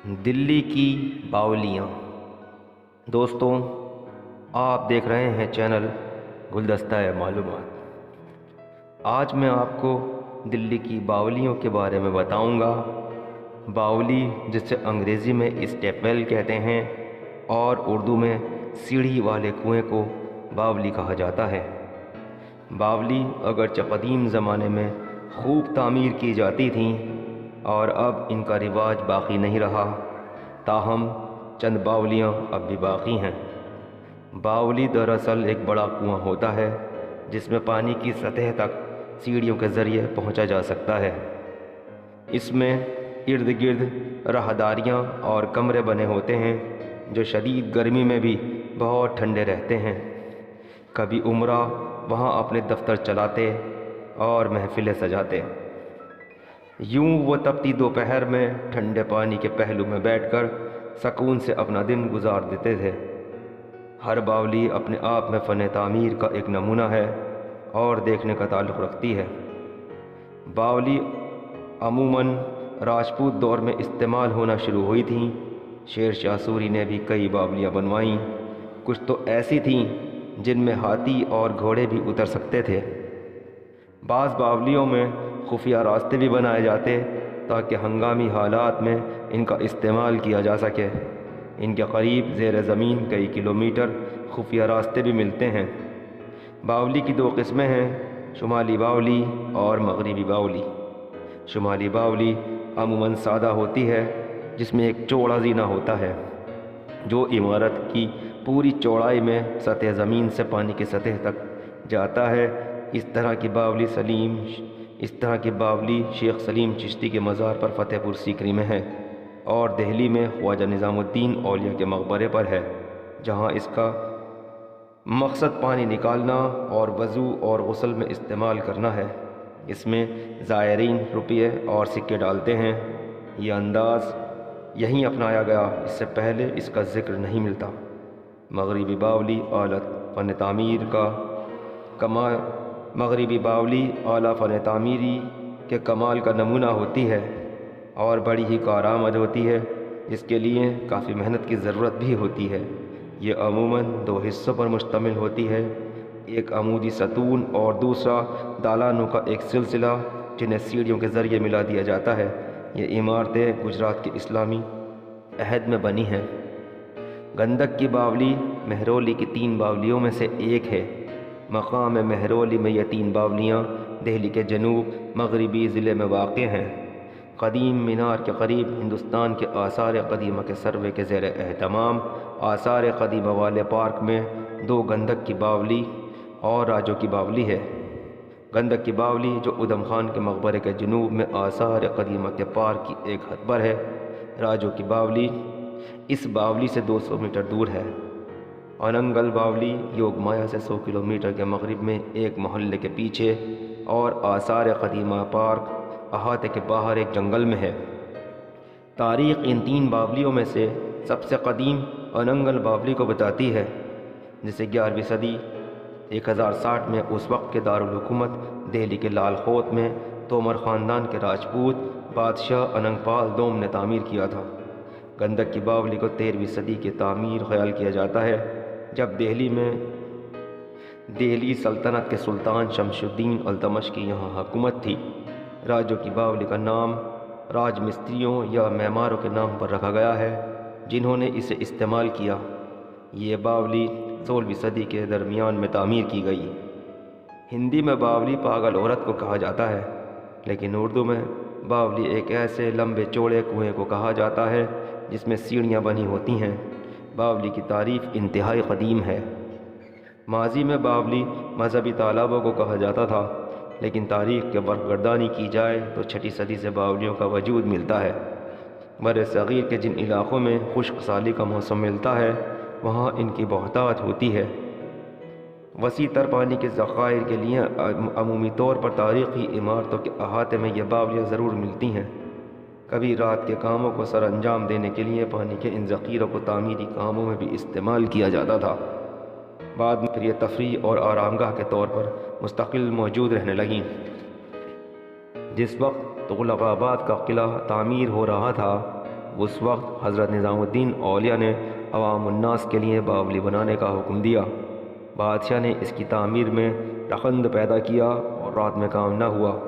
دلی کی باولیاں۔ دوستوں، آپ دیکھ رہے ہیں چینل گلدستہ معلومات۔ آج میں آپ کو دلی کی باولیوں کے بارے میں بتاؤں گا۔ باولی، جسے انگریزی میں اسٹیپ ویل کہتے ہیں اور اردو میں سیڑھی والے کنویں کو باولی کہا جاتا ہے۔ باولی اگرچہ قدیم زمانے میں خوب تعمیر کی جاتی تھیں اور اب ان کا رواج باقی نہیں رہا، تاہم چند باولیاں اب بھی باقی ہیں۔ باولی دراصل ایک بڑا کنواں ہوتا ہے جس میں پانی کی سطح تک سیڑھیوں کے ذریعے پہنچا جا سکتا ہے۔ اس میں ارد گرد راہداریاں اور کمرے بنے ہوتے ہیں جو شدید گرمی میں بھی بہت ٹھنڈے رہتے ہیں۔ کبھی عمرہ وہاں اپنے دفتر چلاتے اور محفلیں سجاتے۔ یوں وہ تپتی دوپہر میں ٹھنڈے پانی کے پہلو میں بیٹھ کر سکون سے اپنا دن گزار دیتے تھے۔ ہر باولی اپنے آپ میں فن تعمیر کا ایک نمونہ ہے اور دیکھنے کا تعلق رکھتی ہے۔ باولی عموماً راجپوت دور میں استعمال ہونا شروع ہوئی تھیں۔ شیر شاہ سوری نے بھی کئی باولیاں بنوائیں۔ کچھ تو ایسی تھیں جن میں ہاتھی اور گھوڑے بھی اتر سکتے تھے۔ بعض باولیوں میں خفیہ راستے بھی بنائے جاتے تاکہ ہنگامی حالات میں ان کا استعمال کیا جا سکے۔ ان کے قریب زیر زمین کئی کلومیٹر خفیہ راستے بھی ملتے ہیں۔ باولی کی دو قسمیں ہیں، شمالی باولی اور مغربی باولی۔ شمالی باولی عموماً سادہ ہوتی ہے، جس میں ایک چوڑا زینہ ہوتا ہے جو عمارت کی پوری چوڑائی میں سطح زمین سے پانی کی سطح تک جاتا ہے۔ اس طرح کی باولی شیخ سلیم چشتی کے مزار پر فتح پور سیکری میں ہے اور دہلی میں خواجہ نظام الدین اولیاء کے مقبرے پر ہے، جہاں اس کا مقصد پانی نکالنا اور وضو اور غسل میں استعمال کرنا ہے۔ اس میں زائرین روپیے اور سکے ڈالتے ہیں۔ یہ انداز یہیں اپنایا گیا، اس سے پہلے اس کا ذکر نہیں ملتا۔ مغربی باولی اعلیٰ فن تعمیری کے کمال کا نمونہ ہوتی ہے اور بڑی ہی کارآمد ہوتی ہے، جس کے لیے کافی محنت کی ضرورت بھی ہوتی ہے۔ یہ عموماً دو حصوں پر مشتمل ہوتی ہے، ایک عمودی ستون اور دوسرا دالانوں کا ایک سلسلہ جنہیں سیڑھیوں کے ذریعے ملا دیا جاتا ہے۔ یہ عمارتیں گجرات کے اسلامی عہد میں بنی ہیں۔ گندک کی باولی مہرولی کی 3 باولیوں میں سے ایک ہے۔ مقام مہرولی میں یہ 3 باولیاں دہلی کے جنوب مغربی ضلع میں واقع ہیں۔ قدیم مینار کے قریب ہندوستان کے آثار قدیمہ کے سروے کے زیر اہتمام آثار قدیمہ والے پارک میں 2 گندک کی باولی اور راجو کی باولی ہے۔ گندک کی باولی جو ادم خان کے مقبرے کے جنوب میں آثار قدیمہ کے پارک کی ایک حد پر ہے۔ راجو کی باولی اس باولی سے 200 میٹر دور ہے۔ اننگل باولی یوگ مایا سے 100 کلومیٹر کے مغرب میں ایک محلے کے پیچھے اور آثار قدیمہ پارک احاطے کے باہر ایک جنگل میں ہے۔ تاریخ ان 3 باولیوں میں سے سب سے قدیم اننگل باولی کو بتاتی ہے، جسے 11ویں صدی 1060 میں اس وقت کے دارالحکومت دہلی کے لال کوٹ میں تومر خاندان کے راجپوت بادشاہ اننگ پال دوم نے تعمیر کیا تھا۔ گندک کی باولی کو 13ویں صدی کی تعمیر خیال کیا جاتا ہے، جب دہلی سلطنت کے سلطان شمس الدین التمش کی یہاں حکومت تھی۔ راجو کی باولی کا نام راج مستریوں یا معماروں کے نام پر رکھا گیا ہے جنہوں نے اسے استعمال کیا۔ یہ باولی 16ویں صدی کے درمیان میں تعمیر کی گئی۔ ہندی میں باولی پاگل عورت کو کہا جاتا ہے، لیکن اردو میں باولی ایک ایسے لمبے چوڑے کنویں کو کہا جاتا ہے جس میں سیڑھیاں بنی ہوتی ہیں۔ باولی کی تعریف انتہائی قدیم ہے۔ ماضی میں باولی مذہبی تالابوں کو کہا جاتا تھا، لیکن تاریخ کے برگردانی کی جائے تو 6 صدی سے باولیوں کا وجود ملتا ہے۔ بر صغیر کے جن علاقوں میں خشک سالی کا موسم ملتا ہے، وہاں ان کی بہتات ہوتی ہے۔ وسیع تر پانی کے ذخائر کے لیے عمومی طور پر تاریخی عمارتوں کے احاطے میں یہ باولیاں ضرور ملتی ہیں۔ کبھی رات کے کاموں کو سر انجام دینے کے لیے پانی کے ان ذخیروں کو تعمیری کاموں میں بھی استعمال کیا جاتا تھا۔ بعد میں پھر یہ تفریح اور آرام گاہ کے طور پر مستقل موجود رہنے لگیں۔ جس وقت تغلق آباد کا قلعہ تعمیر ہو رہا تھا، اس وقت حضرت نظام الدین اولیاء نے عوام الناس کے لیے باولی بنانے کا حکم دیا۔ بادشاہ نے اس کی تعمیر میں رخند پیدا کیا اور رات میں کام نہ ہوا۔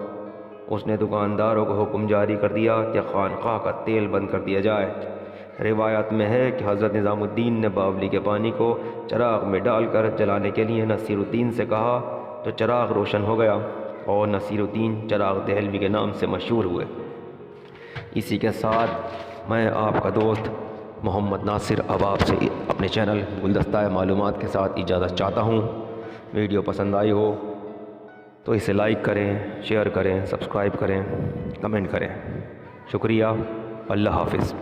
اس نے دکانداروں کو حکم جاری کر دیا کہ خانقاہ کا تیل بند کر دیا جائے۔ روایات میں ہے کہ حضرت نظام الدین نے باولی کے پانی کو چراغ میں ڈال کر جلانے کے لیے نصیر الدین سے کہا تو چراغ روشن ہو گیا اور نصیر الدین چراغ دہلوی کے نام سے مشہور ہوئے۔ اسی کے ساتھ میں آپ کا دوست محمد ناصر اب آپ سے اپنے چینل گلدستہ معلومات کے ساتھ اجازت چاہتا ہوں۔ ویڈیو پسند آئی ہو تو اسے لائک کریں، شیئر کریں، سبسکرائب کریں، کمنٹ کریں۔ شکریہ، اللہ حافظ۔